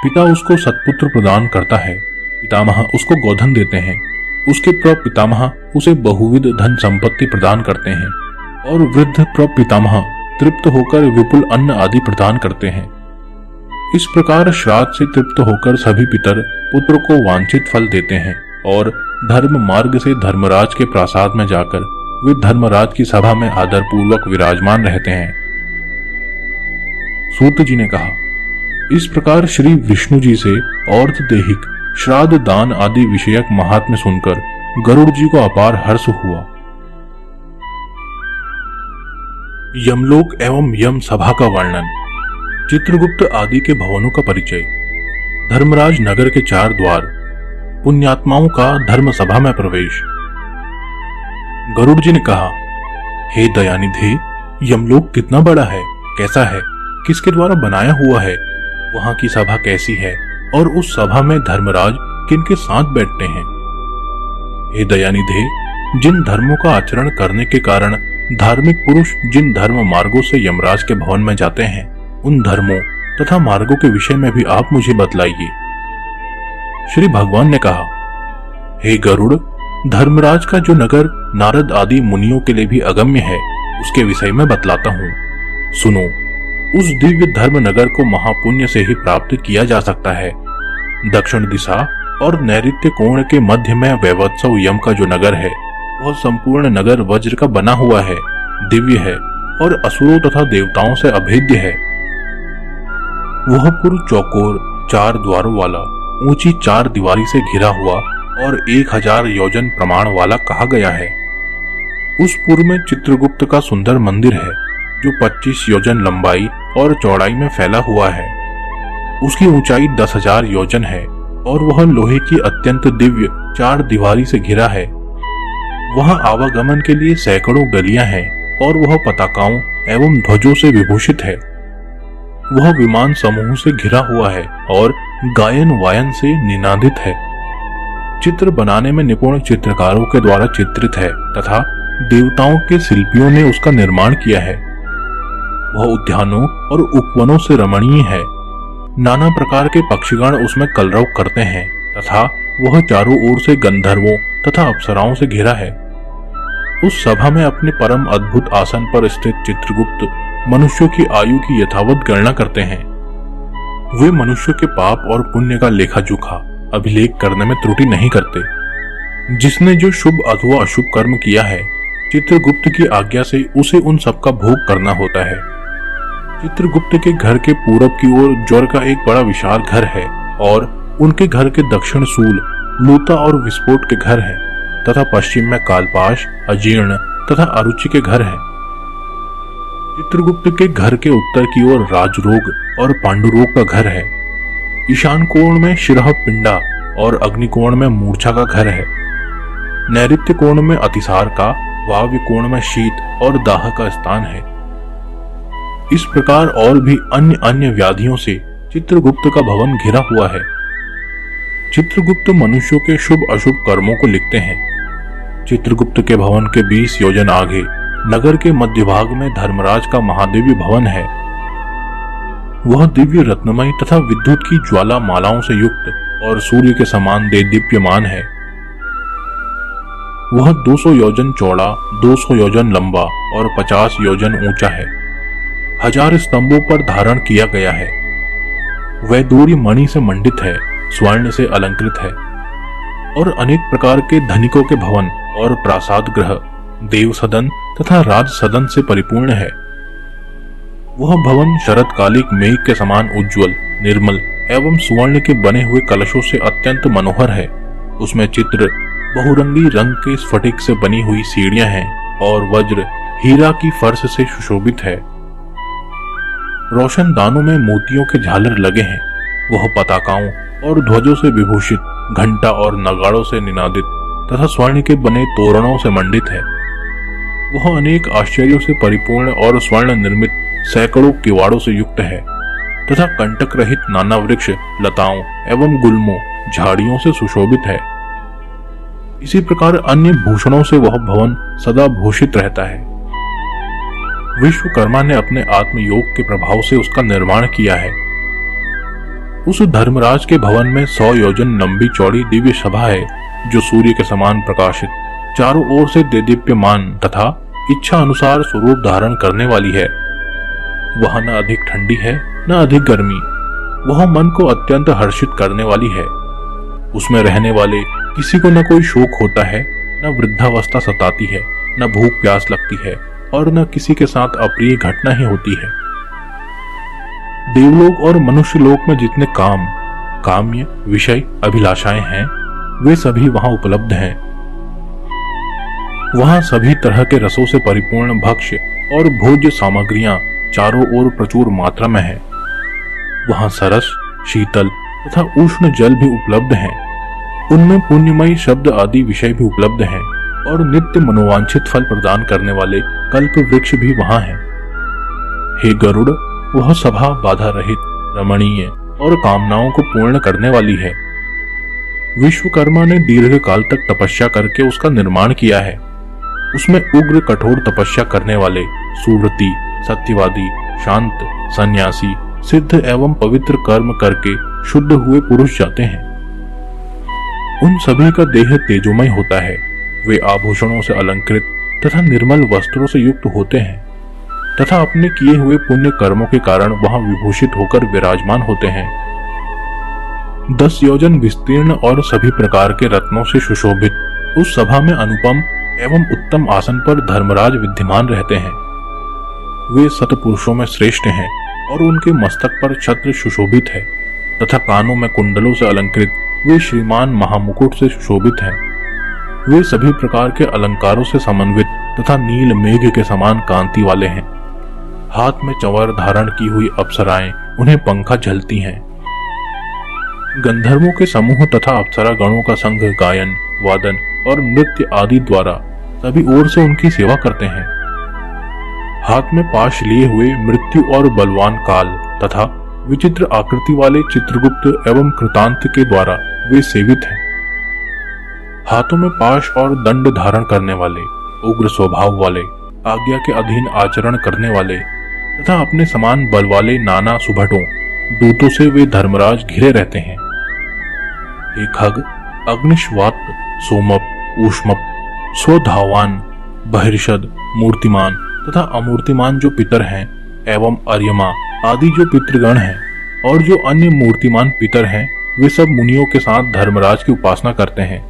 पिता उसको सत्पुत्र प्रदान करता है। पितामह उसको गोधन देते हैं। उसके प्रपितामह उसे बहुविध धन संपत्ति प्रदान करते हैं और वृद्ध प्रपितामह तृप्त होकर विपुल अन्न आदि प्रदान करते हैं। इस प्रकार श्राद्ध से तृप्त होकर सभी पितर पुत्र को वांछित फल देते हैं और धर्म मार्ग से धर्मराज के प्रासाद में जाकर वे धर्मराज की सभा में आदर पूर्वक विराजमान रहते हैं। सूत जी ने कहा, इस प्रकार श्री विष्णु जी से और्थ देहिक श्राद्ध दान आदि विषयक महात्म्य सुनकर गरुड़ जी को अपार हर्ष हुआ। यमलोक एवं यम सभा का वर्णन। चित्रगुप्त आदि के भवनों का परिचय। धर्मराज नगर के 4 द्वार। पुण्यात्माओं का धर्म सभा में प्रवेश। गरुड़ जी ने कहा, हे दयानिधि, यमलोक कितना बड़ा है, कैसा है, किसके द्वारा बनाया हुआ है, वहां की सभा कैसी है और उस सभा में धर्मराज किनके साथ बैठते हैं। हे दयानिधि, जिन धर्मों का आचरण करने के कारण धार्मिक पुरुष जिन धर्म मार्गों से यमराज के भवन में जाते हैं, उन धर्मों तथा मार्गों के विषय में भी आप मुझे बतलाइए। श्री भगवान ने कहा, हे गरुड़, धर्मराज का जो नगर नारद आदि मुनियों के लिए भी अगम्य है, उसके विषय में बतलाता हूँ। सुनो, उस दिव्य धर्म नगर को महापुण्य से ही प्राप्त किया जा सकता है। दक्षिण दिशा और नैऋत्य कोण के मध्य में वैवत्सव यम का जो नगर है, वह संपूर्ण नगर वज्र का बना हुआ है, दिव्य है और असुरों तथा देवताओं से अभेद्य है। वह पुर चौकोर 4 द्वारों वाला, ऊंची 4 दीवारी से घिरा हुआ और 1000 योजन प्रमाण वाला कहा गया है। उस पुर में चित्रगुप्त का सुंदर मंदिर है, जो 25 योजन लंबाई और चौड़ाई में फैला हुआ है। उसकी ऊंचाई 10,000 योजन है और वह लोहे की अत्यंत दिव्य 4 दीवारी से घिरा है। वहां आवागमन के लिए सैकड़ों गलियां हैं और वह पताकाओं एवं ध्वजों से विभूषित है। वह विमान समूह से घिरा हुआ है और गायन वायन से निनादित है। चित्र बनाने में निपुण चित्रकारों के द्वारा चित्रित है तथा देवताओं के शिल्पियों ने उसका निर्माण किया है। वह उद्यानों और उपवनों से रमणीय है। नाना प्रकार के पक्षीगण उसमें कलरव करते हैं तथा वह चारों ओर से गंधर्वों तथा अप्सराओं से घिरा है। उस सभा में अपने परम अद्भुत आसन पर स्थित चित्रगुप्त मनुष्यों की आयु की यथावत गणना करते हैं। वे मनुष्य के पाप और पुण्य का लेखा जोखा अभिलेख करने में त्रुटि नहीं करते। जिसने जो शुभ अथवा अशुभ कर्म किया है, चित्रगुप्त की आज्ञा से उसे उन सब का भोग करना होता है। चित्रगुप्त के घर के पूरब की ओर ज्वर का एक बड़ा विशाल घर है और उनके घर के दक्षिण सूल, लूता और विस्फोट के घर है तथा पश्चिम में कालपाश, अजीर्ण तथा अरुचि के घर है। चित्रगुप्त के घर के उत्तर की ओर राजरोग और पांडुरोग का घर है। ईशान कोण में शिरह पिंडा और अग्निकोण में मूर्छा का घर है। नैऋत्य कोण में अतिसार का, वाव्य कोण में शीत और दाह का स्थान है। इस प्रकार और भी अन्य अन्य व्याधियों से चित्रगुप्त का भवन घिरा हुआ है। चित्रगुप्त मनुष्यों के शुभ अशुभ कर्मों को लिखते हैं। चित्रगुप्त के भवन के 20 योजन आगे नगर के मध्य भाग में धर्मराज का महादिव्य भवन है। वह दिव्य रत्नमय तथा विद्युत की ज्वाला मालाओं से युक्त और सूर्य के समान देदीप्यमान है। वह 200 योजन चौड़ा, 200 योजन लंबा और 50 योजन ऊंचा है। 1000 स्तंभों पर धारण किया गया है। वैदूर्य मणि से मंडित है, स्वर्ण से अलंकृत है और अनेक प्रकार के धनिकों के भवन और प्रासाद गृह, देव सदन तथा राज सदन से परिपूर्ण है। वह भवन शरतकालिक मेघ के समान उज्ज्वल, निर्मल एवं सुवर्ण के बने हुए कलशों से अत्यंत मनोहर है। उसमें चित्र बहुरंगी रंग के स्फटिक से बनी हुई सीढ़ियां हैं और वज्र हीरा की फर्श से सुशोभित है। रोशन दानों में मोतियों के झालर लगे हैं। वह पताकाओं और ध्वजों से विभूषित, घंटा और नगाड़ों से निनादित तथा स्वर्ण के बने तोरणों से मंडित है। वह अनेक आश्चर्यों से परिपूर्ण और स्वर्ण निर्मित सैकड़ों किवाड़ों से युक्त है तथा कंटक रहित नाना वृक्ष, लताओं एवं गुल्मों, झाड़ियों से सुशोभित है। इसी प्रकार अन्य भूषणों से वह भवन सदा भूषित रहता है। विश्वकर्मा ने अपने आत्मयोग के प्रभाव से उसका निर्माण किया है। उस धर्मराज के भवन में 100 योजन लंबी चौड़ी दिव्य सभा है, जो सूर्य के समान प्रकाशित, चारों ओर से देदीप्यमान तथा इच्छा अनुसार स्वरूप धारण करने वाली है। वह न अधिक ठंडी है न अधिक गर्मी, वह मन को अत्यंत हर्षित करने वाली है। उसमें रहने वाले किसी को न कोई शोक होता है, न वृद्धावस्था सताती है, न भूख प्यास लगती है और न किसी के साथ अप्रिय घटना ही होती है। देवलोक और मनुष्य लोक में जितने काम्य विषय अभिलाषाएं हैं, वे सभी वहां उपलब्ध हैं। वहां सभी तरह के रसों से परिपूर्ण भक्ष्य और भोज्य सामग्रियां चारों ओर प्रचुर मात्रा में है। वहां सरस, शीतल तथा उष्ण जल भी उपलब्ध हैं। उनमें पुण्यमयी शब्द आदि विषय भी उपलब्ध हैं और नित्य मनोवांछित फल प्रदान करने वाले कल्प वृक्ष भी वहां हैं। हे गरुड़, वह सभा बाधा रहित, रमणीय और कामनाओं को पूर्ण करने वाली है। विश्वकर्मा ने दीर्घ काल तक तपस्या करके उसका निर्माण किया है। उसमें उग्र कठोर तपस्या करने वाले सुव्रती, सत्यवादी, शांत, सन्यासी, सिद्ध एवं पवित्र कर्म करके शुद्ध हुए पुरुष जाते हैं। उन सभी का देह तेजोमय होता है। वे आभूषणों से अलंकृत तथा निर्मल वस्त्रों से युक्त होते हैं तथा अपने किए हुए पुण्य कर्मों के कारण वहां विभूषित होकर विराजमान होते हैं। 10 योजन विस्तीर्ण और सभी प्रकार के रत्नों से सुशोभित उस सभा में अनुपम एवं उत्तम आसन पर धर्मराज विद्यमान रहते हैं। वे सतपुरुषों में श्रेष्ठ हैं और उनके मस्तक पर छत्र सुशोभित है तथा कानों में कुंडलों से अलंकृत वे श्रीमान महामुकुट से सुशोभित हैं। वे सभी प्रकार के अलंकारों से समन्वित तथा नील मेघ के समान कांति वाले हैं। हाथ में चंवर धारण की हुई अप्सराएं उन्हें पंखा झलती हैं। गंधर्वों के समूह तथा अप्सरा गणों का संघ गायन, वादन और नृत्य आदि द्वारा सभी ओर से उनकी सेवा करते हैं। हाथ में पाश लिए हुए मृत्यु और बलवान काल तथा विचित्र आकृति वाले चित्रगुप्त एवं कृतांत के द्वारा वे सेवित हैं। हाथों में पाश और दंड धारण करने वाले, उग्र स्वभाव वाले, आज्ञा के अधीन आचरण करने वाले तथा अपने समान बल वाले नाना सुभटों, दूतों से वे धर्मराज घिरे रहते हैं। हे खग, अग्निश्वात, सोमप, ऊष्मप, स्वधावान, बहिर्षद, मूर्तिमान तथा अमूर्तिमान जो पितर हैं एवं अर्यमा आदि जो पितृगण हैं और जो अन्य मूर्तिमान पितर हैं, वे सब मुनियों के साथ धर्मराज की उपासना करते हैं।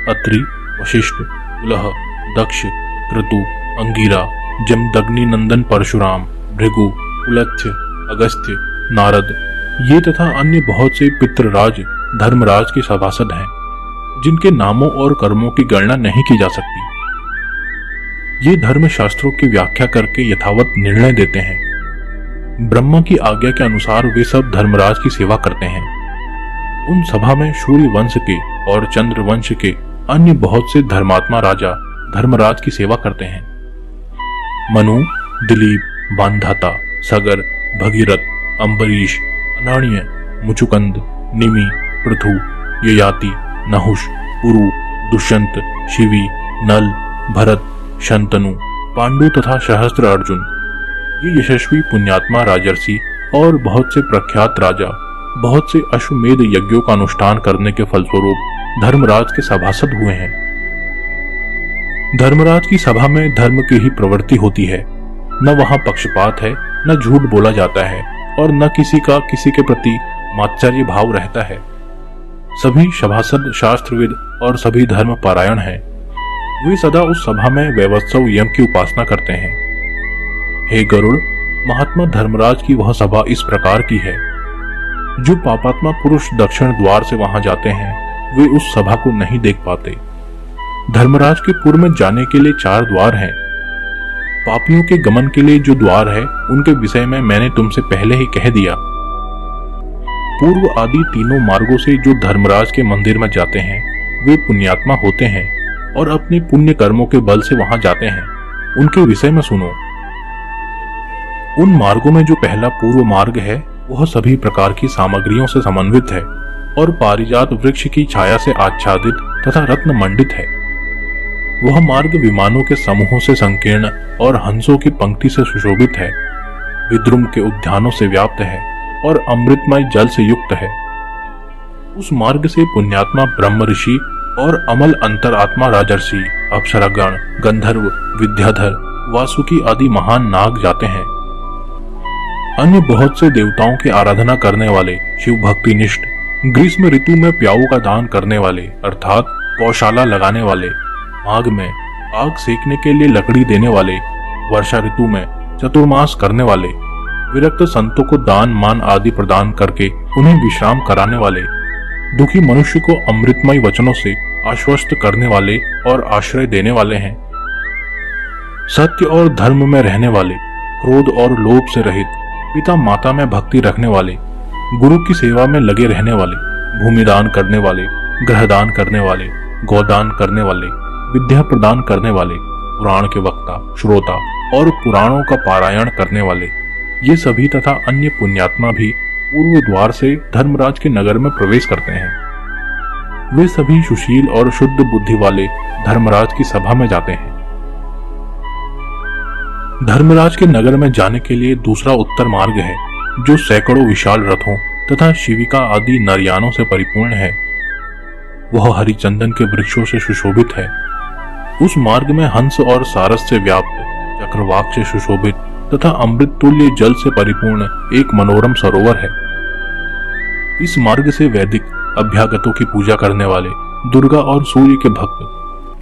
अत्रि, वशिष्ठ, पुलह, दक्ष, क्रतु, अंगिरा, जमदग्नि नंदन परशुराम, भृगु, उलथ्य, अगस्त्य, नारद, ये तथा अन्य बहुत से पितृराज धर्मराज के सभासद हैं, जिनके नामों और कर्मों की गणना नहीं की जा सकती। ये धर्म शास्त्रों की व्याख्या करके यथावत निर्णय देते हैं। ब्रह्मा की आज्ञा के अनुसार वे सब धर्मराज की सेवा करते हैं। उन सभा में सूर्य वंश के और चंद्र वंश के अन्य बहुत से धर्मात्मा राजा धर्मराज की सेवा करते हैं। मनु, दिलीप, बांधाता, सगर, भगीरथ, अम्बरीश, अनाण्य, मुचुकंद, निमि, पृथु, ययाति, नहुष, पुरु, दुष्यंत, शिवी, नल, भरत, शंतनु, पांडु तथा सहस्त्र अर्जुन, ये यशस्वी पुण्यात्मा राजर्षि और बहुत से प्रख्यात राजा बहुत से अश्वमेध यज्ञों का अनुष्ठान करने के फलस्वरूप धर्मराज के सभासद हुए हैं। धर्मराज की सभा में धर्म की ही प्रवृत्ति होती है। न वहां पक्षपात है, न झूठ बोला जाता है और न किसी का किसी के प्रति मात्सर्य भाव रहता है। सभी सभासद शास्त्रविद और सभी धर्म पारायण हैं। वे सदा उस सभा में वैवत्सव यम की उपासना करते हैं। हे गरुड़, महात्मा धर्मराज की वह सभा इस प्रकार की है। जो पापात्मा पुरुष दक्षिण द्वार से वहां जाते हैं, वे उस सभा को नहीं देख पाते। धर्मराज के पुर में जाने के लिए 4 द्वार हैं। पापियों के गमन के लिए जो द्वार है, उनके विषय में मैंने तुमसे पहले ही कह दिया। पूर्व आदि तीनों मार्गों से जो धर्मराज के मंदिर में जाते हैं, वे पुण्यात्मा होते हैं और अपने पुण्य कर्मों के बल से वहां जाते हैं। उनके विषय में सुनो। उन मार्गों में जो पहला पूर्व मार्ग है, वह सभी प्रकार की सामग्रियों से समन्वित है और पारिजात वृक्ष की छाया से आच्छादित तथा रत्न मंडित है। वह मार्ग विमानों के समूहों से संकीर्ण और हंसों की पंक्ति से सुशोभित है। विद्रुम के उद्यानों से व्याप्त है और अमृतमय जल से युक्त है। उस मार्ग से पुण्यात्मा ब्रह्म ऋषि और अमल अंतरात्मा राजर्षि, अप्सरागण, गंधर्व, विद्याधर, वासुकी आदि महान नाग जाते हैं। अन्य बहुत से देवताओं की आराधना करने वाले शिव भक्ति निष्ठ, ग्रीष्म ऋतु में प्याऊ का दान करने वाले अर्थात गौशाला लगाने वाले, माघ में आग सेकने के लिए लकड़ी देने वाले, वर्षा ऋतु में चतुर्मास करने वाले, विरक्त संतों को दान मान आदि प्रदान करके उन्हें विश्राम कराने वाले, दुखी मनुष्य को अमृतमय वचनों से आश्वस्त करने वाले और आश्रय देने वाले हैं। सत्य और धर्म में रहने वाले, क्रोध और लोभ से रहित, पिता माता में भक्ति रखने वाले, गुरु की सेवा में लगे रहने वाले, भूमि दान करने वाले, ग्रह दान करने वाले, गोदान करने वाले, विद्या प्रदान करने वाले, पुराण के वक्ता, श्रोता और पुराणों का पारायण करने वाले, ये सभी तथा अन्य पुण्यात्मा भी पूर्व द्वार से धर्मराज के नगर में प्रवेश करते हैं। वे सभी सुशील और शुद्ध बुद्धि वाले धर्मराज की सभा में जाते हैं। धर्मराज के नगर में जाने के लिए दूसरा उत्तर मार्ग है, जो सैकड़ों विशाल रथों तथा शिविका आदि नरयानों से परिपूर्ण है। वह हरिचंदन के वृक्षों से सुशोभित है। उस मार्ग में हंस और सारस से व्याप्त, चक्रवाक से सुशोभित तथा अमृत तुल्य जल से परिपूर्ण एक मनोरम सरोवर है। इस मार्ग से वैदिक अभ्यागतों की पूजा करने वाले, दुर्गा और सूर्य के भक्त,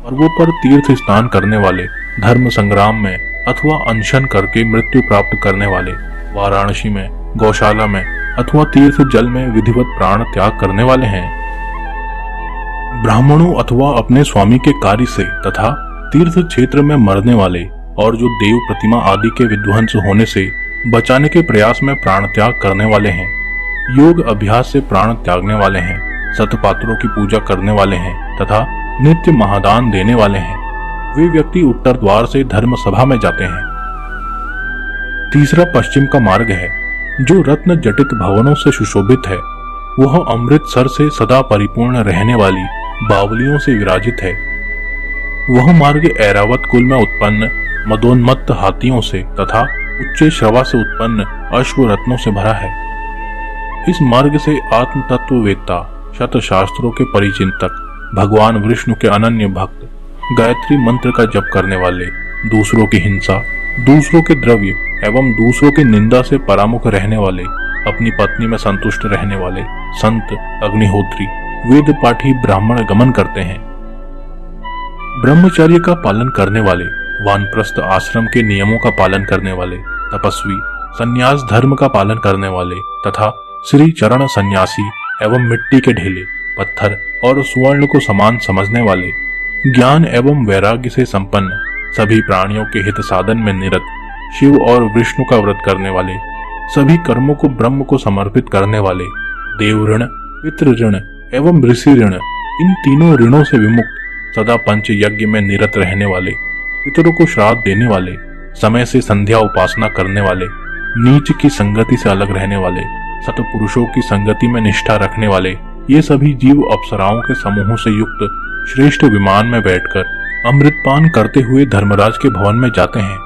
पर्वों पर तीर्थ स्नान करने वाले, धर्म संग्राम में अथवा अनशन करके मृत्यु प्राप्त करने वाले, वाराणसी में, गौशाला में अथवा तीर्थ जल में विधिवत प्राण त्याग करने वाले हैं। ब्राह्मणों अथवा अपने स्वामी के कार्य से तथा तीर्थ क्षेत्र में मरने वाले और जो देव प्रतिमा आदि के विध्वंस होने से बचाने के प्रयास में प्राण त्याग करने वाले हैं, योग अभ्यास से प्राण त्यागने वाले हैं, सतपात्रों की पूजा करने वाले हैं तथा नित्य महादान देने वाले हैं, वे व्यक्ति उत्तर द्वार से धर्म सभा में जाते हैं। तीसरा पश्चिम का मार्ग है, जो रत्न जटित भवनों से सुशोभित है। वह अमृतसर से सदा परिपूर्ण रहने वाली बावलियों से विराजित है। वह मार्ग ऐरावत कुल में उत्पन्न मदोन्मत्त हाथियों से तथा उच्च श्रवा से उत्पन्न अश्व रत्नों से भरा है। इस मार्ग से आत्म तत्व वेत्ता, शत शास्त्रों के परिचिंतक, भगवान विष्णु के अनन्य भक्त, गायत्री मंत्र का जप करने वाले, दूसरों की हिंसा, दूसरों के द्रव्य एवं दूसरों की निंदा से परामुख रहने वाले, अपनी पत्नी में संतुष्ट रहने वाले संत, अग्निहोत्री, वेद पाठी ब्राह्मण गमन करते हैं। ब्रह्मचर्य का पालन करने वाले, वानप्रस्थ आश्रम के नियमों का पालन करने वाले, तपस्वी, संन्यास धर्म का पालन करने वाले तथा श्री चरण सन्यासी एवं मिट्टी के ढेले, पत्थर और स्वर्ण को समान समझने वाले, ज्ञान एवं वैराग्य से संपन्न, सभी प्राणियों के हित साधन में निरत, शिव और विष्णु का व्रत करने वाले, सभी कर्मों को ब्रह्म को समर्पित करने वाले, देव ऋण, पितृ ऋण एवं ऋषि ऋण, इन तीनों ऋणों से विमुक्त, सदा पंच यज्ञ में निरत रहने वाले, पितरों को श्राद्ध देने वाले, समय से संध्या उपासना करने वाले, नीच की संगति से अलग रहने वाले, सतपुरुषों की संगति में निष्ठा रखने वाले, ये सभी जीव अप्सराओं के समूहों से युक्त श्रेष्ठ विमान में बैठकर अमृतपान करते हुए धर्मराज के भवन में जाते हैं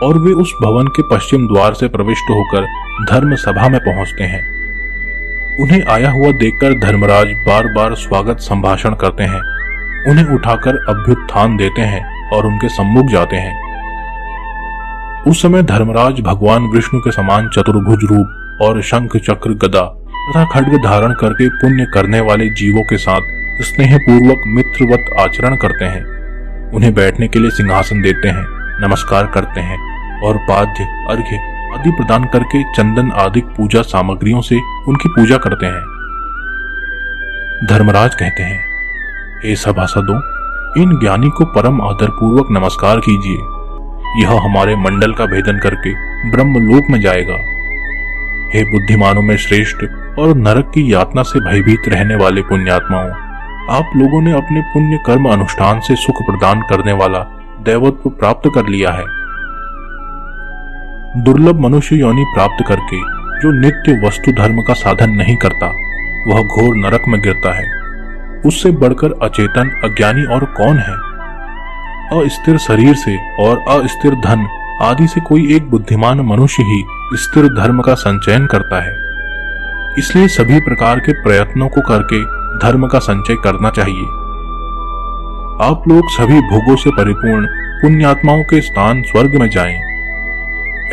और वे उस भवन के पश्चिम द्वार से प्रविष्ट होकर धर्म सभा में पहुंचते हैं। उन्हें आया हुआ देखकर धर्मराज बार बार स्वागत संभाषण करते हैं, उन्हें उठाकर अभ्युत्थान देते हैं और उनके सम्मुख जाते हैं। उस समय धर्मराज भगवान विष्णु के समान चतुर्भुज रूप और शंख चक्र गदा तथा खड्ग धारण करके पुण्य करने वाले जीवों के साथ स्नेह पूर्वक मित्रवत आचरण करते हैं। उन्हें बैठने के लिए सिंहासन देते हैं, नमस्कार करते हैं और पाद्य, अर्घ्य आदि प्रदान करके चंदन आदि पूजा सामग्रियों से उनकी पूजा करते हैं। धर्मराज कहते हैं, हे सभासदों, इन ज्ञानी को परम आदर पूर्वक नमस्कार कीजिए। यह हमारे मंडल का भेदन करके ब्रह्मलोक में जाएगा। हे बुद्धिमानों में श्रेष्ठ और नरक की यातना से भयभीत रहने वाले पुण्यात्माओं, आप लोगों ने अपने पुण्य कर्म अनुष्ठान से सुख प्रदान करने वाला दैवत्व प्राप्त कर लिया है। दुर्लभ मनुष्य योनि प्राप्त करके जो नित्य वस्तु धर्म का साधन नहीं करता, वह घोर नरक में गिरता है। उससे बढ़कर अचेतन अज्ञानी और कौन है? अस्थिर शरीर से और अस्थिर धन आदि से कोई एक बुद्धिमान मनुष्य ही स्थिर धर्म का संचयन करता है। इसलिए सभी प्रकार के प्रयत्नों को करके धर्म का संचय करना चाहिए। आप लोग सभी भोगों से परिपूर्ण पुण्यात्माओं के स्थान स्वर्ग में जाएं।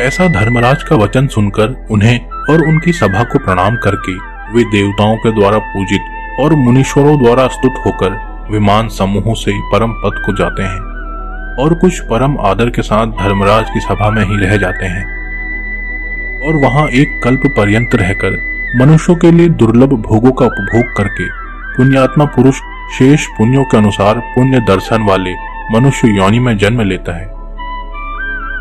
ऐसा धर्मराज का वचन सुनकर उन्हें और उनकी सभा को प्रणाम करके वे देवताओं के द्वारा पूजित और मुनीश्वरों द्वारा स्तुत होकर विमान समूहों से परम पद को जाते हैं और कुछ परम आदर के साथ धर्मराज की सभा में ही रह जाते हैं और वहां एक कल्प पर्यंत रहकर मनुष्यों के लिए दुर्लभ भोगों का उपभोग करके पुण्यात्मा पुरुष शेष पुण्यों के अनुसार पुण्य दर्शन वाले मनुष्य योनि में जन्म लेता है।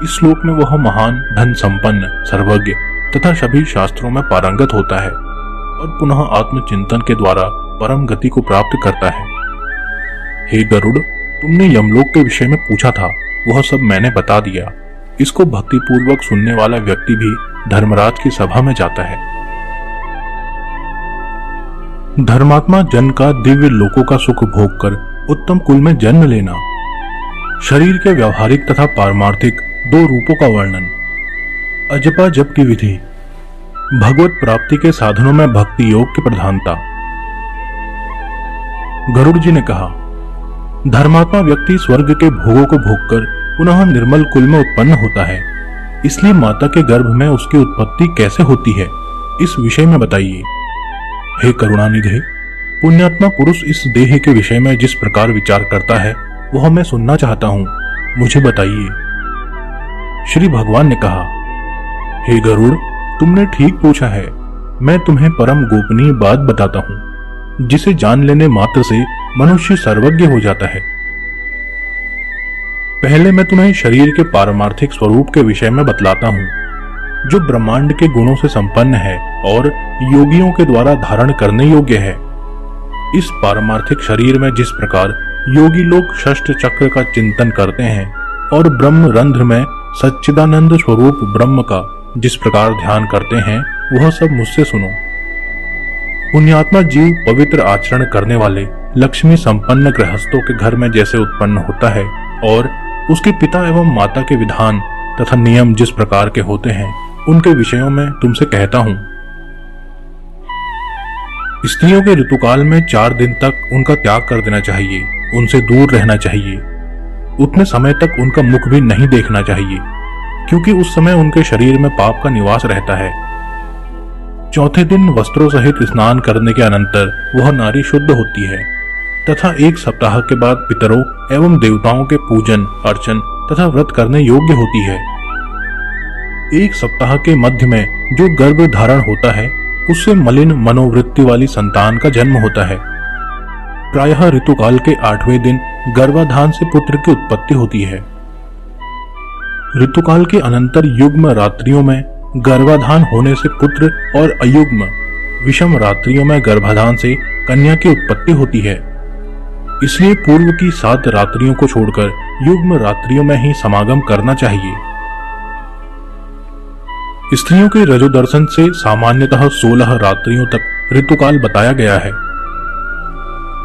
इस श्लोक में वह महान धन संपन्न सर्वज्ञ तथा सभी शास्त्रों में पारंगत होता है और पुनः आत्मचिंतन के द्वारा परम गति को प्राप्त करता है। हे गरुड़, तुमने यमलोक के विषय में पूछा था, वह सब मैंने बता दिया। इसको भक्तिपूर्वक सुनने वाला व्यक्ति भी धर्मराज की सभा में जाता है। धर्मात्मा जन का दिव्य लोकों का सुख भोग कर उत्तम कुल में जन्म लेना। शरीर के व्यावहारिक तथा पारमार्थिक दो रूपों का वर्णन। अजपा जप की विधि। भगवत प्राप्ति के साधनों में भक्ति योग की प्रधानता। गरुड़ जी ने कहा, धर्मात्मा व्यक्ति स्वर्ग के भोगों को भोगकर पुनः निर्मल कुल में उत्पन्न होता है, इसलिए माता के गर्भ में उसकी उत्पत्ति कैसे होती है, इस विषय में बताइए। हे करुणानिधे, पुण्यात्मा पुरुष इस देह के विषय में जिस प्रकार विचार करता है वह मैं सुनना चाहता हूं, मुझे बताइए। श्री भगवान ने कहा, हे गरुड़, तुमने ठीक पूछा है। मैं तुम्हें परम गोपनीय बात बताता हूं, जिसे जान लेने मात्र से मनुष्य सर्वज्ञ हो जाता है। पहले मैं तुम्हें शरीर के पारमार्थिक स्वरूप के विषय में बतलाता हूं, जो ब्रह्मांड के गुणों से संपन्न है और योगियों के द्वारा धारण करने योग्य है। इस पारमार्थिक शरीर में जिस प्रकार योगी लोग षष्ठ चक्र का चिंतन करते हैं और ब्रह्म रंध्र में सच्चिदानंद स्वरूप ब्रह्म का जिस प्रकार ध्यान करते हैं, वह सब मुझसे सुनो। पुण्यात्मा जीव पवित्र आचरण करने वाले लक्ष्मी संपन्न गृहस्थों के घर में जैसे उत्पन्न होता है और उसके पिता एवं माता के विधान तथा नियम जिस प्रकार के होते हैं, उनके विषयों में तुमसे कहता हूं। स्त्रियों के ऋतुकाल में 4 दिन तक उनका त्याग कर देना चाहिए, उनसे दूर रहना चाहिए। उतने समय तक उनका मुख भी नहीं देखना चाहिए, क्योंकि उस समय उनके शरीर में पाप का निवास रहता है। चौथे दिन वस्त्रों सहित स्नान करने के अनंतर वह नारी शुद्ध होती है तथा 1 सप्ताह के बाद पितरों एवं देवताओं के पूजन अर्चन तथा व्रत करने योग्य होती है। 1 सप्ताह के मध्य में जो गर्भ धारण होता है, उससे मलिन मनोवृत्ति वाली संतान का जन्म होता है। प्रायः ऋतुकाल के 8वें दिन गर्भाधान से पुत्र की उत्पत्ति होती है। ऋतुकाल के अनंतर युग्म रात्रियों में गर्भाधान होने से पुत्र और अयुग्म विषम रात्रियों में गर्भाधान से कन्या की उत्पत्ति होती है। इसलिए पूर्व की 7 रात्रियों को छोड़कर युग्म रात्रियों में ही समागम करना चाहिए। स्त्रियों के रजोदर्शन से सामान्यतः 16 रात्रियों तक ऋतुकाल बताया गया है।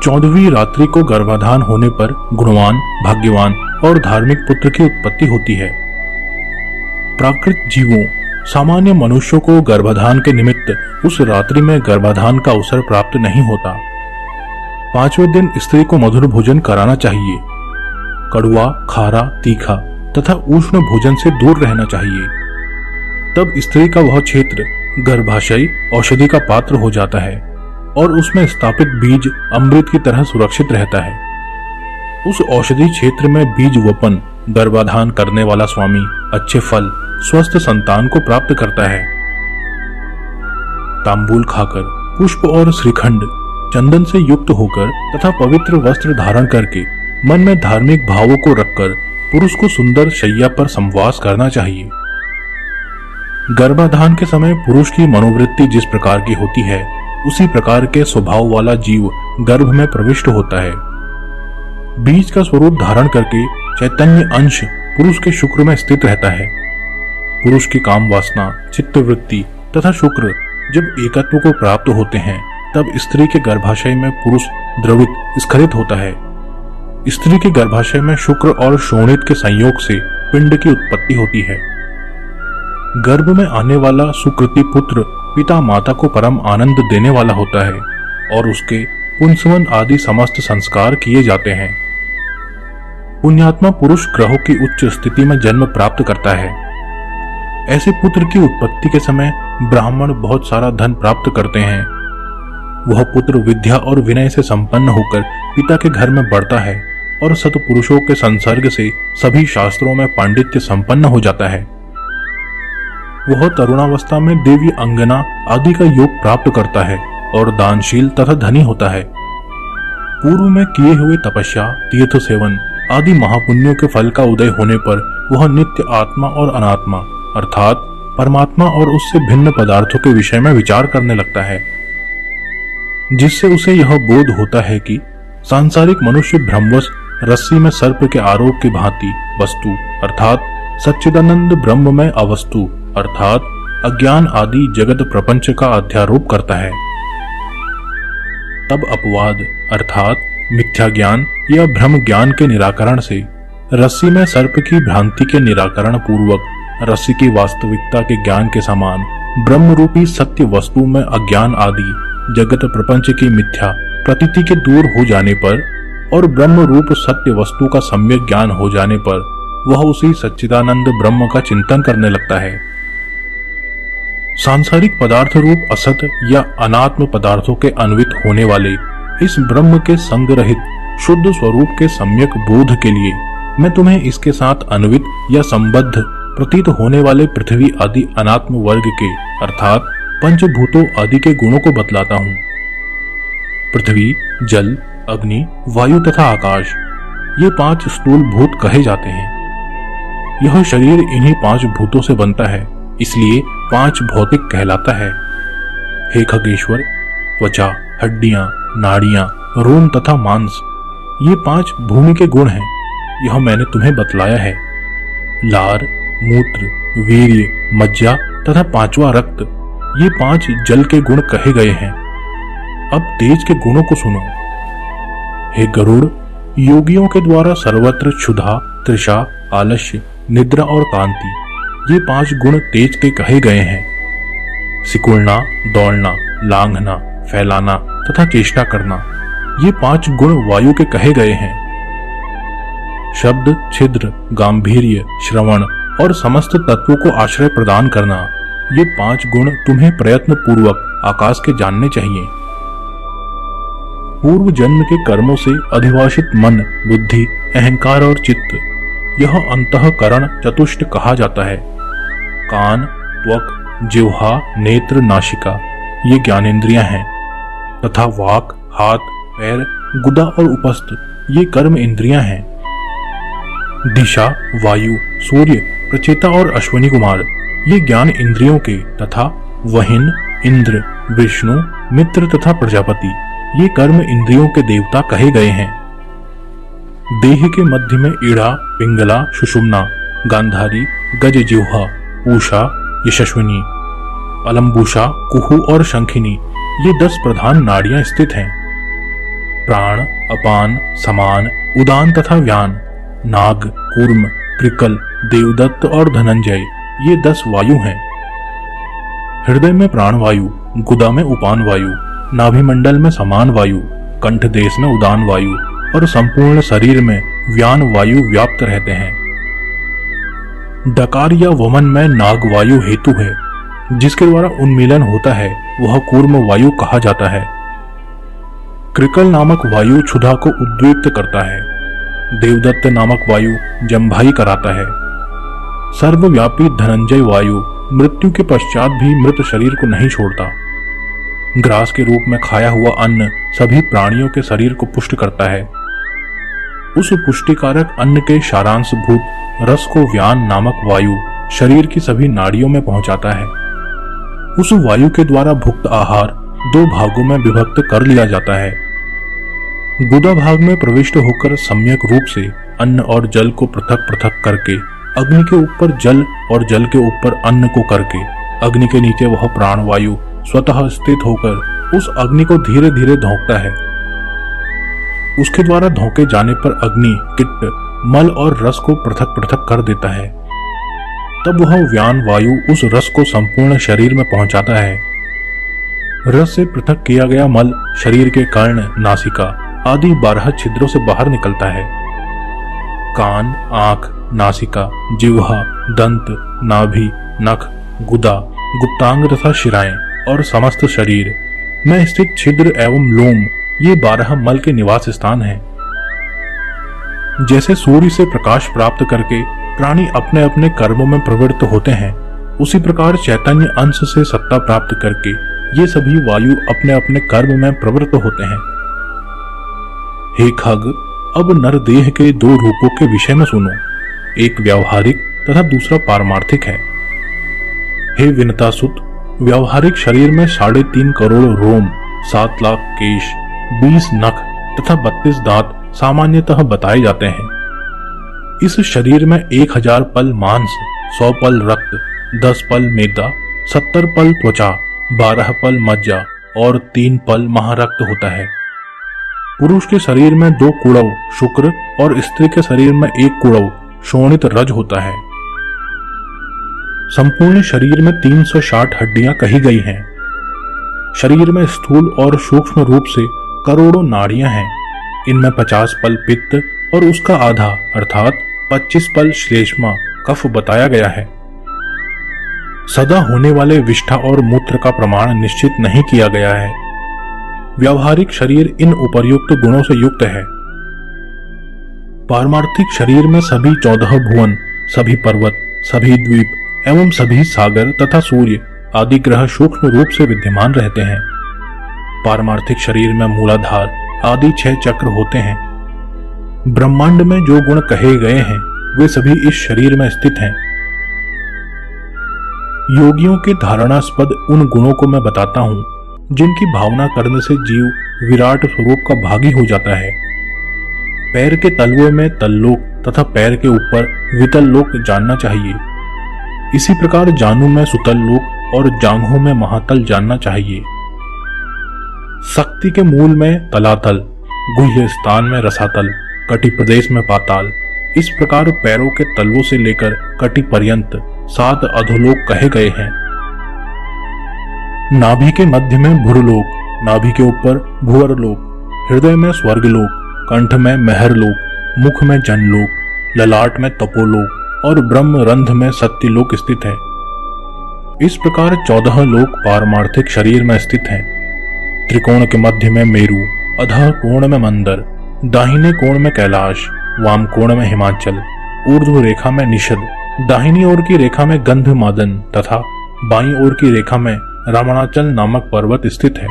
14वीं रात्रि को गर्भाधान होने पर गुणवान, भाग्यवान और धार्मिक पुत्र की उत्पत्ति होती है। प्राकृत जीवों, सामान्य मनुष्यों को गर्भाधान के निमित्त उस रात्रि में गर्भाधान का अवसर प्राप्त नहीं होता। 5वें दिन स्त्री को मधुर भोजन कराना चाहिए। कड़वा, खारा, तीखा तथा उष्ण भोजन से दूर रहना चाहिए। तब स्त्री का वह क्षेत्र गर्भाशय औषधि का पात्र हो जाता है और उसमें स्थापित बीज अमृत की तरह सुरक्षित रहता है। उस औषधि क्षेत्र में बीज वपन गर्भाधान करने वाला स्वामी अच्छे फल, स्वस्थ संतान को प्राप्त करता है। तांबूल खाकर, पुष्प और श्रीखंड, चंदन से युक्त होकर तथा पवित्र वस्त्र धारण करके मन में धार्मिक भावों को रखकर पुरुष को सुंदर शैया पर संवास करना चाहिए। गर्भाधान के समय पुरुष की मनोवृत्ति जिस प्रकार की होती है, उसी प्रकार के स्वभाव वाला जीव गर्भ में प्रविष्ट होता है। बीज का स्वरूप धारण करके चैतन्य अंश पुरुष के शुक्र में स्थित रहता है। पुरुष की काम वासना, चित्तवृत्ति तथा शुक्र जब एकत्व को प्राप्त होते हैं, तब स्त्री के गर्भाशय में पुरुष द्रवित स्खलित होता है। स्त्री के गर्भाशय में शुक्र और शोणित के संयोग से पिंड की उत्पत्ति होती है। गर्भ में आने वाला सुकृति पुत्र पिता माता को परम आनंद देने वाला होता है और उसके पुंसवन आदि समस्त संस्कार किए जाते हैं। पुण्यात्मा पुरुष ग्रहों की उच्च स्थिति में जन्म प्राप्त करता है। ऐसे पुत्र की उत्पत्ति के समय ब्राह्मण बहुत सारा धन प्राप्त करते हैं। वह पुत्र विद्या और विनय से संपन्न होकर पिता के घर में बढ़ता है और सत्पुरुषों के संसर्ग से सभी शास्त्रों में पांडित्य संपन्न हो जाता है। वह तरुणावस्था में देवी अंगना आदि का योग प्राप्त करता है और दानशील तथा धनी होता है। पूर्व में किए हुए तपस्या, तीर्थ सेवन आदि महापुण्यों के फल का उदय होने पर वह नित्य आत्मा और अनात्मा अर्थात परमात्मा और उससे भिन्न पदार्थों के विषय में विचार करने लगता है, जिससे उसे यह बोध होता है कि सांसारिक मनुष्य भ्रमवश रस्सी में सर्प के आरोप की भांति वस्तु अर्थात सच्चिदानंद ब्रह्म में अवस्तु अर्थात अज्ञान आदि जगत प्रपंच का अध्यारोप करता है। तब अपवाद अर्थात मिथ्या ज्ञान या भ्रम ज्ञान के निराकरण से रस्सी में सर्प की भ्रांति के निराकरण पूर्वक रस्सी की वास्तविकता के ज्ञान के समान ब्रह्म रूपी सत्य वस्तु में अज्ञान आदि जगत प्रपंच की मिथ्या प्रतीति के दूर हो जाने पर और ब्रह्म रूप सत्य वस्तु का सम्यक ज्ञान हो जाने पर वह उसी सच्चिदानंद ब्रह्म का चिंतन करने लगता है। सांसारिक पदार्थ रूप असत या अनात्म पदार्थों के अन्वित होने वाले इस ब्रह्म के संग रहित शुद्ध स्वरूप के सम्यक बोध के लिए मैं तुम्हें इसके साथ अन्वित या संबद्ध प्रतीत होने वाले पृथ्वी आदि अनात्म वर्ग के अर्थात पंचभूतों आदि के गुणों को बतलाता हूँ। पृथ्वी, जल, अग्नि, वायु तथा आकाश ये 5 स्थूल भूत कहे जाते हैं। यह शरीर इन्हीं 5 भूतों से बनता है, इसलिए 5 भौतिक कहलाता है। हे खगेश्वर, त्वचा, हड्डियां, नाड़ियां, रोम तथा मांस ये 5 भूमि के गुण हैं। यह मैंने तुम्हें बतलाया है। लार, मूत्र, वीर्य, मज्जा तथा 5वां रक्त ये 5 जल के गुण कहे गए हैं। अब तेज के गुणों को सुनो। हे गरुड़, योगियों के द्वारा सर्वत्र क्षुधा, तृषा, आलस्य, निद्रा और कांति ये 5 गुण तेज के कहे गए हैं। सिकुड़ना, दौड़ना, लांघना, फैलाना तथा चेष्टा करना ये 5 गुण वायु के कहे गए हैं। शब्द, छिद्र, गांभीर्य, श्रवण और समस्त तत्वों को आश्रय प्रदान करना ये 5 गुण तुम्हें प्रयत्न पूर्वक आकाश के जानने चाहिए। पूर्व जन्म के कर्मों से अधिवासित मन, बुद्धि, अहंकार और चित्त यह अंतःकरण चतुष्ट कहा जाता है। कान, त्वक, जिह्वा, नेत्र, नासिका ये ज्ञानेंद्रियां हैं तथा वाक, हाथ, पैर, गुदा और उपस्थ ये कर्म इंद्रियां हैं। दिशा, वायु, सूर्य, प्रचेता और अश्वनी कुमार ये ज्ञान इंद्रियों के तथा वहिन, इंद्र, विष्णु, मित्र तथा प्रजापति ये कर्म इंद्रियों के देवता कहे गए हैं। देह के मध्य में ईड़ा, पिंगला, सुषुम्ना, गांधारी, गजजिह्वा, पूषा, यशस्विनी, अलम्बुषा, कुहू और शंखिनी ये 10 प्रधान नाड़ियां स्थित हैं। प्राण, अपान, समान, उदान तथा व्यान, नाग, कूर्म, कृकल, देवदत्त और धनंजय ये 10 वायु हैं। हृदय में प्राण वायु, गुदा में उपान वायु, नाभिमंडल में समान वायु, कंठ देश में उदान वायु और संपूर्ण शरीर में व्यान वायु व्याप्त रहते हैं। डकार या वमन में नाग वायु हेतु है, जिसके द्वारा उन्मीलन होता है वह कूर्म वायु कहा जाता है। कृकल नामक वायु क्षुधा को उद्दीप्त करता है। देवदत्त नामक वायु जम्भाई कराता है। सर्वव्यापी धनंजय वायु मृत्यु के पश्चात भी मृत शरीर को नहीं छोड़ता। ग्रास के रूप में खाया हुआ अन्न सभी प्राणियों के शरीर को पुष्ट करता है। उस पुष्टिकारक अन्न के सारांश भूत रस को व्यान नामक वायु शरीर की सभी नाड़ियों में पहुंचाता है। उस वायु के द्वारा भुक्त आहार 2 भागों में विभक्त कर लिया जाता है। गुदा भाग में प्रविष्ट होकर सम्यक रूप से अन्न और जल को पृथक पृथक करके अग्नि के ऊपर जल और जल के ऊपर अन्न को करके अग्नि के नीचे वह प्राण वायु स्वतः स्थित होकर उस अग्नि को धीरे धीरे धोंकता है। उसके द्वारा धोंके जाने पर अग्नि किट, मल और रस को पृथक पृथक कर देता है। तब वह व्यान वायु उस रस को संपूर्ण शरीर में पहुंचाता है रस से पृथक किया गया मल शरीर के कर्ण, नासिका आदि 12 छिद्रों से बाहर निकलता है। कान, आंख, नासिका, जिह्वा, दंत, नाभि, नख, गुदा, गुप्तांग तथा शिराएं और समस्त शरीर में स्थित छिद्र एवं लोम ये 12 मल के निवास स्थान हैं। जैसे सूर्य से प्रकाश प्राप्त करके प्राणी अपने अपने कर्मों में प्रवृत्त होते हैं, उसी प्रकार चैतन्य अंश से सत्ता प्राप्त करके ये सभी वायु अपने अपने कर्म में प्रवृत्त होते हैं। हे खग, अब नरदेह के 2 रूपों के विषय में सुनो। एक व्यावहारिक तथा दूसरा पारमार्थिक है। हे विनतासुत, व्यावहारिक शरीर में 3.5 करोड़ रोम, 7 लाख केश, 20 नख तथा 32 दांत सामान्यतः बताए जाते हैं। इस शरीर में 1000 पल मांस, 100 पल रक्त, 10 पल मेदा, 70 पल त्वचा, 12 पल मज्जा और 3 पल महारक्त होता है। पुरुष के शरीर में 2 कुड़व शुक्र और स्त्री के शरीर में 1 कुड़व शोणित रज होता है। संपूर्ण शरीर में 360 हड्डियां कही गई हैं। शरीर में स्थूल और सूक्ष्म रूप से करोड़ों नाड़ियां हैं। इनमें 50 पल पित्त और उसका आधा अर्थात 25 पल श्लेष्मा कफ बताया गया है। सदा होने वाले विष्ठा और मूत्र का प्रमाण निश्चित नहीं किया गया है। व्यावहारिक शरीर इन उपर्युक्त गुणों से युक्त है। पारमार्थिक शरीर में सभी 14 भुवन, सभी पर्वत, सभी द्वीप एवं सभी सागर तथा सूर्य आदि ग्रह सूक्ष्म रूप से विद्यमान रहते हैं। पारमार्थिक शरीर में मूलाधार आदि 6 चक्र होते हैं। ब्रह्मांड में जो गुण कहे गए हैं वे सभी इस शरीर में स्थित हैं। योगियों के धारणास्पद उन गुणों को मैं बताता हूं जिनकी भावना करने से जीव विराट स्वरूप का भागी हो जाता है। पैर के तलवे में तल्लोक तथा पैर के ऊपर वितल लोक जानना चाहिए। इसी प्रकार जानू में सुतल लोक और जांघों में महातल जानना चाहिए। शक्ति के मूल में तलातल, गुह्य स्थान में रसातल, कटि प्रदेश में पाताल, इस प्रकार पैरों के तलवों से लेकर कटि पर्यंत 7 अधोलोक कहे गए हैं। नाभि के मध्य में भुरलोक, नाभि के ऊपर भुवरलोक, हृदय में स्वर्गलोक, कंठ में महरलोक, मुख में जनलोक, ललाट में तपोलोक और ब्रह्म रंध्र में सत्यलोक स्थित है। इस प्रकार 14 लोक पारमार्थिक शरीर में स्थित हैं। त्रिकोण के मध्य में मेरु, अधः कोण में मंदर, दाहिने कोण में कैलाश, वाम कोण में हिमाचल, ऊर्ध्व रेखा में निषद, दाहिनी ओर की रेखा में गंधमादन तथा बाईं ओर की रेखा में रावणाचल नामक पर्वत स्थित है।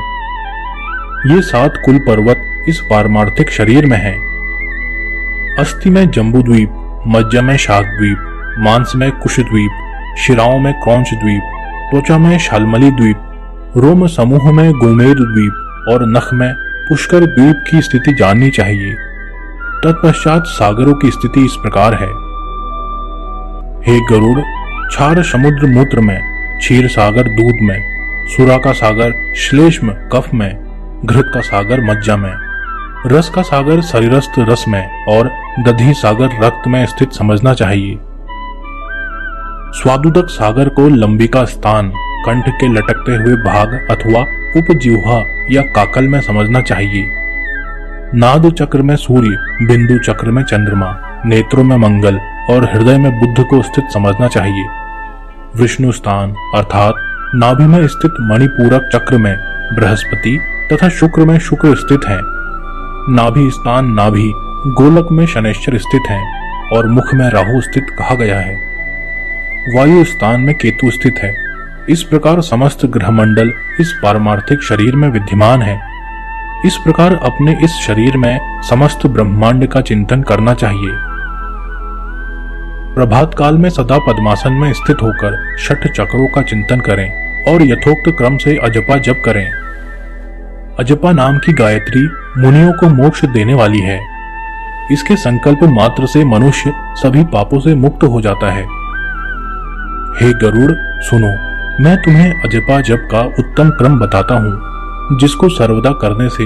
ये 7 कुल पर्वत इस पारमार्थिक शरीर में हैं। अस्थि में जम्बूद्वीप, मज्जा में शाकद्वीप, मांस में कुशद्वीप, शिराओं में क्रौंच द्वीप, त्वचा में शालमली द्वीप, रोम समूह में गोमेर द्वीप और नख में पुष्कर द्वीप की स्थिति जाननी चाहिए। तत्पश्चात सागरों की स्थिति इस प्रकार है। हे गरुड़, क्षार समुद्र मूत्र में, क्षीर सागर दूध में, सुरा का सागर श्लेष्म कफ में, घृत का सागर मज्जा में, रस का सागर शरीरस्थ रस में और दधी सागर रक्त में स्थित समझना चाहिए। स्वादुदक सागर को लंबिका स्थान, कंठ के लटकते हुए भाग अथवा उपजिह्वा या काकल में समझना चाहिए। नाद चक्र में सूर्य, बिंदु चक्र में चंद्रमा, नेत्रों में मंगल और हृदय में बुध को स्थित समझना चाहिए। विष्णु स्थान अर्थात नाभि में स्थित मणिपूरक चक्र में बृहस्पति तथा शुक्र में शुक्र स्थित हैं। नाभि स्थान नाभि गोलक में शनैश्चर स्थित हैं और मुख में राहु स्थित कहा गया है। वायु स्थान में केतु स्थित है। इस प्रकार समस्त ग्रहमंडल इस पारमार्थिक शरीर में विद्यमान है। इस प्रकार अपने इस शरीर में समस्त ब्रह्मांड का चिंतन करना चाहिए। प्रभात काल में सदा पद्मासन में स्थित होकर 6 चक्रों का चिंतन करें और यथोक्त क्रम से अजपा जप करें। अजपा नाम की गायत्री मुनियों को मोक्ष देने वाली है। इसके संकल्प मात्र से मनुष्य सभी पापों से मुक्त हो जाता है। हे गरुड़, सुनो, मैं तुम्हें अजपा जप का उत्तम क्रम बताता हूँ, जिसको सर्वदा करने से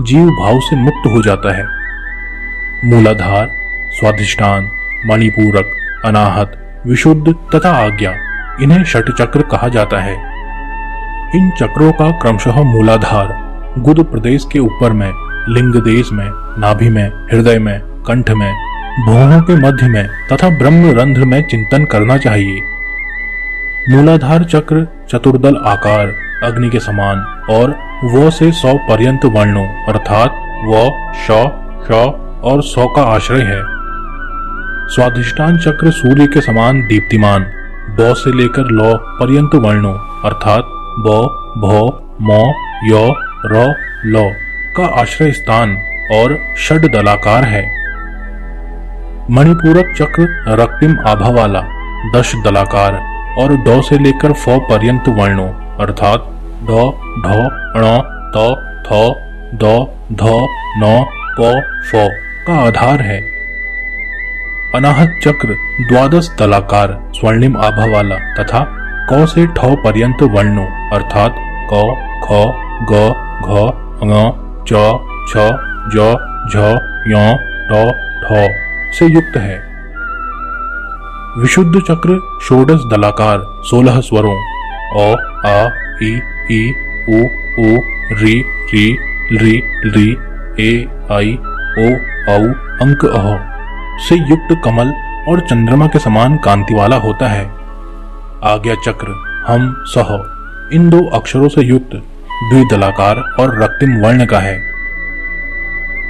जीव भाव से मुक्त हो जाता है। मूलाधार, स्वाधिष्ठान, मणिपूरक, अनाहत, विशुद्ध तथा आज्ञा, इन्हें 6 चक्र कहा जाता है। इन चक्रों का क्रमशः मूलाधार गुद प्रदेश के ऊपर में, लिंग देश में, नाभि में, हृदय में, कंठ में, भौहों के मध्य में तथा ब्रह्म रंध्र में चिंतन करना चाहिए। मूलाधार चक्र चतुर्दल आकार अग्नि के समान और व से 100 पर्यंत वर्णों अर्थात व, श, श और 100 का आश्रय है। स्वाधिष्ठान चक्र सूर्य के समान दीप्तिमान ब से लेकर ल पर्यंत वर्णों अर्थात ब, भ, म, य, र, ल का आश्रय स्थान और षड दलाकार है। मणिपूरक चक्र रक्तिम आभा वाला 10 दलाकार और ड से लेकर फ पर्यंत वर्णों अर्थात ड, ढ, ण, त, थ, द, ध, न, प, फ का आधार है। अनाहत चक्र 12 दलाकार स्वर्णिम आभा वाला तथा क से ठ पर्यंत वर्णों अर्थात क, ख, ग, घ, ङ, च, छ, ज, झ, य, ट, ठ से युक्त है। विशुद्ध चक्र 16 दलाकार 16 स्वरों अ, आ, ई, उ, ऋ, री, री, ए, आई, ओ, औ, अंक अह से युक्त कमल और चंद्रमा के समान कांति वाला होता है। आज्ञा चक्र हम, सह इन 2 अक्षरों से युक्त द्विदलाकार और रक्तिम वर्ण का है।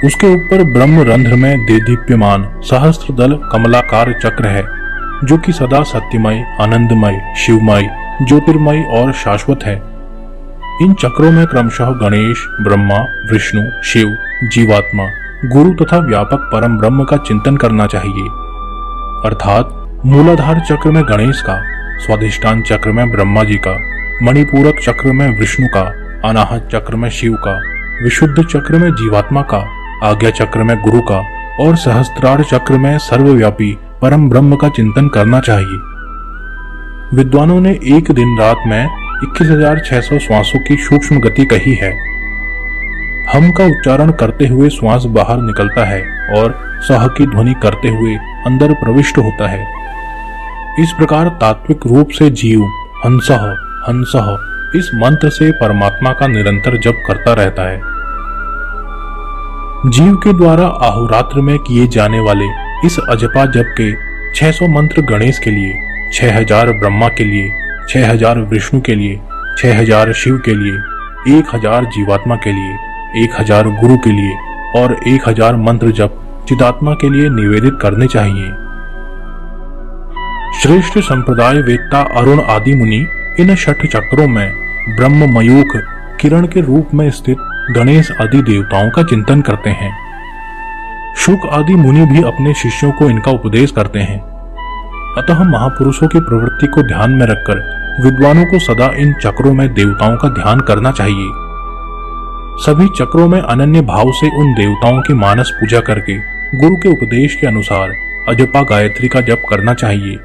उसके ऊपर ब्रह्म रंध्र में देदीप्यमान सहस्त्र दल कमलाकार चक्र है जो कि सदा सत्यमय, आनंदमय, शिवमय, ज्योतिर्मय और शाश्वत है। इन चक्रों में क्रमशः गणेश, ब्रह्मा, विष्णु, शिव, जीवात्मा, गुरु तथा व्यापक परम ब्रह्म का चिंतन करना चाहिए। अर्थात मूलाधार चक्र में गणेश का, स्वाधिष्ठान चक्र में ब्रह्मा जी का, मणिपूरक चक्र में विष्णु का, अनाहत चक्र में शिव का, विशुद्ध चक्र में जीवात्मा का, आज्ञा चक्र में गुरु का और सहस्त्रार चक्र में सर्वव्यापी परम ब्रह्म का चिंतन करना चाहिए। विद्वानों ने एक दिन रात में 21,600 श्वासों की सूक्ष्म गति कही है। हम का उच्चारण करते हुए श्वास बाहर निकलता है और सह की ध्वनि करते हुए अंदर प्रविष्ट होता है। इस प्रकार तात्विक रूप से जीव हंसः हंसः इस मंत्र से परमात्मा का निरंतर जप करता रहता है। जीव के द्वारा अहोरात्र में किए जाने वाले इस अजपा जप के 600 मंत्र गणेश के लिए, 6000 ब्रह्मा के लिए, 6000 विष्णु के लिए, 6000 शिव के लिए, 1000 जीवात्मा के लिए, 1000 गुरु के लिए और 1000 मंत्र जप चिदात्मा के लिए निवेदित करने चाहिए। श्रेष्ठ संप्रदाय वेत्ता अरुण आदि मुनि इन 6 चक्रों में ब्रह्म मयूख किरण के रूप में स्थित गणेश आदि देवताओं का चिंतन करते हैं। शुक आदि मुनि भी अपने शिष्यों को इनका उपदेश करते हैं। अतः महापुरुषों की प्रवृत्ति को ध्यान में रखकर विद्वानों को सदा इन चक्रों में देवताओं का ध्यान करना चाहिए। सभी चक्रों में अनन्य भाव से उन देवताओं की मानस पूजा करके गुरु के उपदेश के अनुसार अजपा गायत्री का जप करना चाहिए।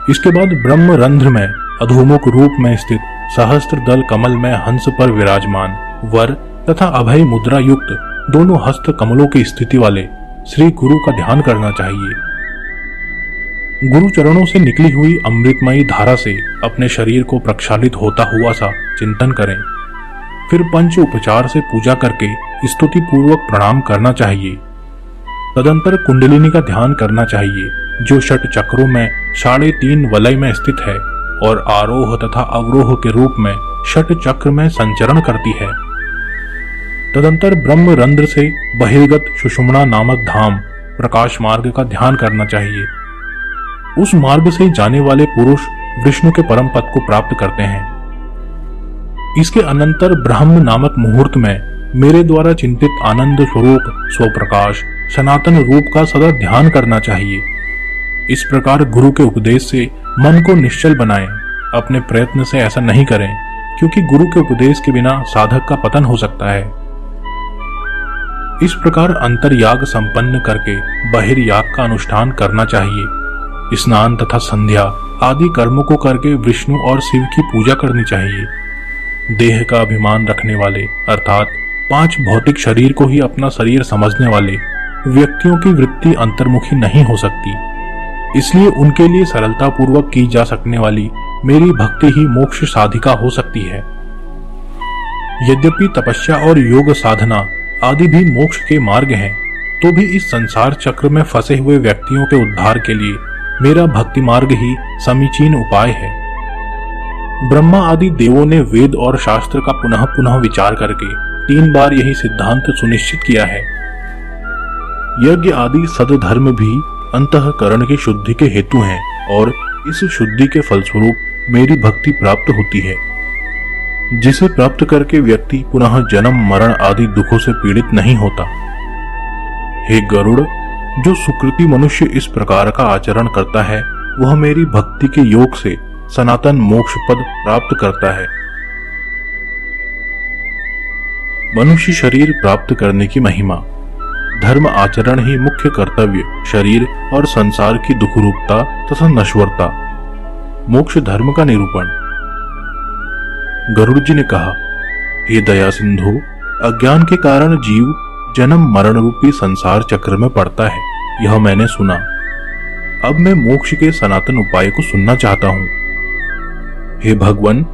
इसके बाद ब्रह्म रंध्र में अधोमुख रूप में स्थित सहस्त्र दल कमल में हंस पर विराजमान वर तथा अभय मुद्रा युक्त दोनों हस्त कमलों की स्थिति वाले श्री गुरु का ध्यान करना चाहिए। गुरु चरणों से निकली हुई अमृतमयी धारा से अपने शरीर को प्रक्षालित होता हुआ सा चिंतन करें। फिर पंच उपचार से पूजा करके स्तुति पूर्वक प्रणाम करना चाहिए। तदंतर कुंडलिनी का ध्यान करना चाहिए जो 6 चक्रों में 3.5 वलय में स्थित है और आरोह तथा अवरोह के रूप में 6 चक्र में संचरण करती है। तदंतर ब्रह्म रंध्र से बहिर्गत सुषुम्ना नामक धाम प्रकाश मार्ग का ध्यान करना चाहिए। उस मार्ग से जाने वाले पुरुष विष्णु के परम पद को प्राप्त करते हैं। इसके अनंतर ब्रह्म नामक मुहूर्त में मेरे द्वारा चिंतित आनंद स्वरूप स्वप्रकाश सनातन रूप का सदा ध्यान करना चाहिए। इस प्रकार गुरु के उपदेश से मन को निश्चल बनाएं। अपने प्रयत्न से ऐसा नहीं करें क्योंकि गुरु के उपदेश के बिना साधक का पतन हो सकता है। इस प्रकार अंतर्याग संपन्न करके बहिर्याग का अनुष्ठान करना चाहिए। स्नान तथा संध्या आदि कर्मों को करके विष्णु और शिव की पूजा करनी चाहिए। देह का अभिमान रखने वाले अर्थात 5 भौतिक शरीर को ही अपना शरीर समझने वाले व्यक्तियों की वृत्ति अंतर्मुखी नहीं हो सकती। इसलिए उनके लिए सरलता पूर्वक की जा सकने वाली मेरी भक्ति ही मोक्ष साधिका हो सकती है। यद्यपि तपस्या और योग साधना आदि भी मोक्ष के मार्ग हैं, तो भी इस संसार चक्र में फंसे हुए व्यक्तियों के उद्धार के लिए मेरा भक्ति मार्ग ही समीचीन उपाय है। ब्रह्मा आदि देवों ने वेद और शास्त्र का पुनः पुनः विचार करके 3 बार यही सिद्धांत सुनिश्चित किया है। यज्ञ आदि सदधर्म भी अंतःकरण की शुद्धि के हेतु हैं और इस शुद्धि के फलस्वरूप मेरी भक्ति प्राप्त होती है, जिसे प्राप्त करके व्यक्ति पुनः जन्म मरण आदि दुखों से पीड़ित नहीं होता। हे गरुड़, जो सुकृति मनुष्य इस प्रकार का आचरण करता है वह मेरी भक्ति के योग से सनातन मोक्ष पद प्राप्त करता है। मनुष्य शरीर प्राप्त करने की महिमा। धर्म आचरण ही मुख्य कर्तव्य शरीर और संसार की दुखरूपता तथा नश्वरता। मोक्ष धर्म का निरूपण। गरुड़ जी ने कहा, हे दया सिंधु, अज्ञान के कारण जीव जन्म मरण रूपी संसार चक्र में पड़ता है, यह मैंने सुना। अब मैं मोक्ष के सनातन उपाय को सुनना चाहता हूं। हे भगवान,